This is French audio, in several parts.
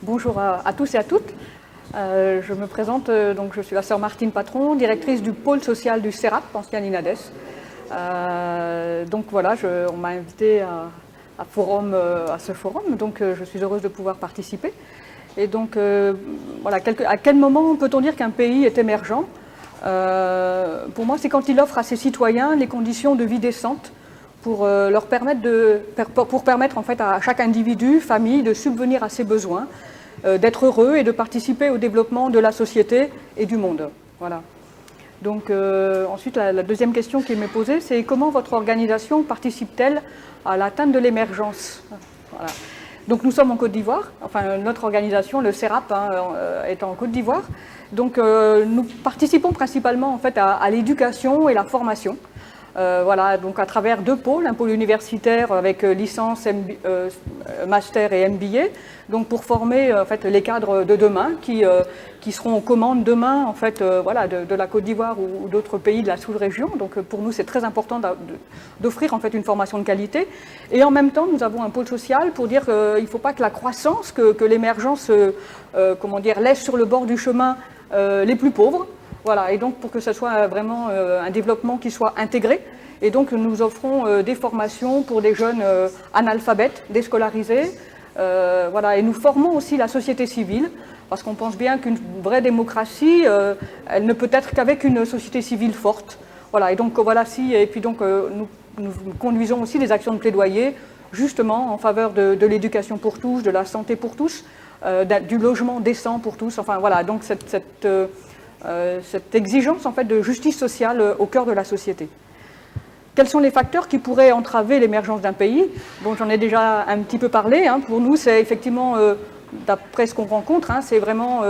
Bonjour à tous et à toutes. Je me présente, donc je suis la sœur Martine Patron, directrice du pôle social du CERAP, ancien INADES. Donc voilà, on m'a invité à ce forum, donc je suis heureuse de pouvoir participer. Et donc voilà, à quel moment peut-on dire qu'un pays est émergent? Pour moi, c'est quand il offre à ses citoyens les conditions de vie décentes pour leur permettre en fait à chaque individu, famille, de subvenir à ses besoins, d'être heureux et de participer au développement de la société et du monde. Voilà. Donc ensuite, la deuxième question qui m'est posée, c'est comment votre organisation participe-t-elle à l'atteinte de l'émergence? Voilà. Donc nous sommes en Côte d'Ivoire, enfin notre organisation, le CERAP, est en Côte d'Ivoire. Donc nous participons principalement en fait à l'éducation et la formation. Voilà, donc à travers deux pôles, un pôle universitaire avec licence, master et MBA, donc pour former en fait les cadres de demain qui seront aux commandes demain en fait voilà de la Côte d'Ivoire ou d'autres pays de la sous-région. Donc pour nous c'est très important d'offrir en fait une formation de qualité. Et en même temps nous avons un pôle social pour dire qu'il ne faut pas que la croissance, que l'émergence, comment dire, laisse sur le bord du chemin les plus pauvres. Voilà, et donc pour que ce soit vraiment un développement qui soit intégré. Et donc nous offrons des formations pour des jeunes analphabètes, déscolarisés. Voilà, et nous formons aussi la société civile, parce qu'on pense bien qu'une vraie démocratie, elle ne peut être qu'avec une société civile forte. Voilà, et donc voilà, et puis donc nous conduisons aussi des actions de plaidoyer, justement en faveur de l'éducation pour tous, de la santé pour tous, du logement décent pour tous. Enfin voilà, donc cette exigence en fait de justice sociale au cœur de la société. Quels sont les facteurs qui pourraient entraver l'émergence d'un pays? Bon, j'en ai déjà un petit peu parlé. Pour nous, c'est effectivement, d'après ce qu'on rencontre, c'est vraiment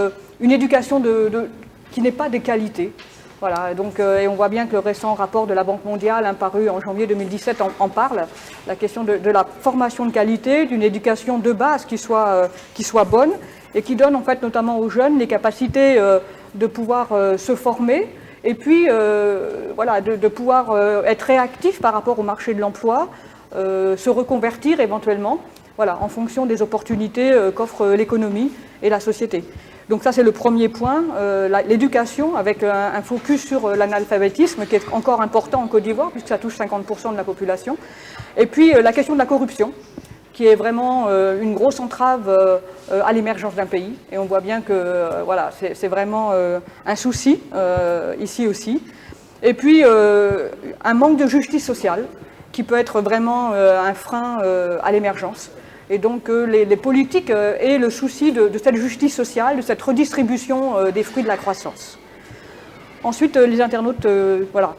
une éducation qui n'est pas de qualité. Voilà, donc, et on voit bien que le récent rapport de la Banque mondiale, paru en janvier 2017, en parle. La question de la formation de qualité, d'une éducation de base qui soit bonne et qui donne en fait notamment aux jeunes les capacités de pouvoir se former et puis voilà, de pouvoir être réactif par rapport au marché de l'emploi, se reconvertir éventuellement, voilà, en fonction des opportunités qu'offre l'économie et la société. Donc ça c'est le premier point, l'éducation avec un focus sur l'analphabétisme qui est encore important en Côte d'Ivoire puisque ça touche 50% de la population. Et puis la question de la corruption, qui est vraiment une grosse entrave à l'émergence d'un pays. Et on voit bien que voilà, c'est vraiment un souci ici aussi. Et puis un manque de justice sociale qui peut être vraiment un frein à l'émergence. Et donc les politiques aient le souci de cette justice sociale, de cette redistribution des fruits de la croissance. Ensuite, les internautes, voilà,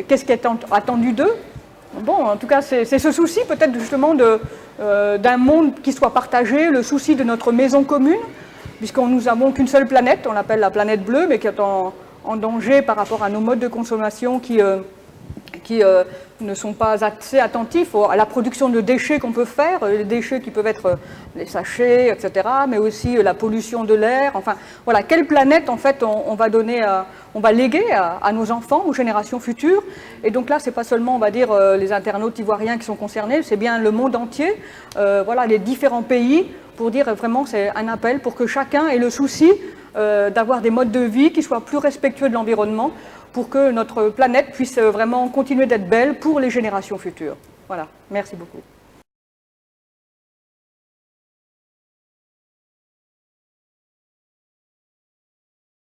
qu'est-ce qui est attendu d'eux? Bon, en tout cas, c'est ce souci peut-être justement d'un monde qui soit partagé, le souci de notre maison commune, puisqu'on nous avons qu'une seule planète, on l'appelle la planète bleue, mais qui est en danger par rapport à nos modes de consommation qui ne sont pas assez attentifs à la production de déchets qu'on peut faire, les déchets qui peuvent être les sachets, etc., mais aussi la pollution de l'air. Enfin, voilà, quelle planète en fait on va léguer à nos enfants, aux générations futures. Et donc là, c'est pas seulement, on va dire, les internautes ivoiriens qui sont concernés, c'est bien le monde entier, voilà, les différents pays, pour dire vraiment, c'est un appel pour que chacun ait le souci d'avoir des modes de vie qui soient plus respectueux de l'environnement, pour que notre planète puisse vraiment continuer d'être belle pour les générations futures. Voilà, merci beaucoup.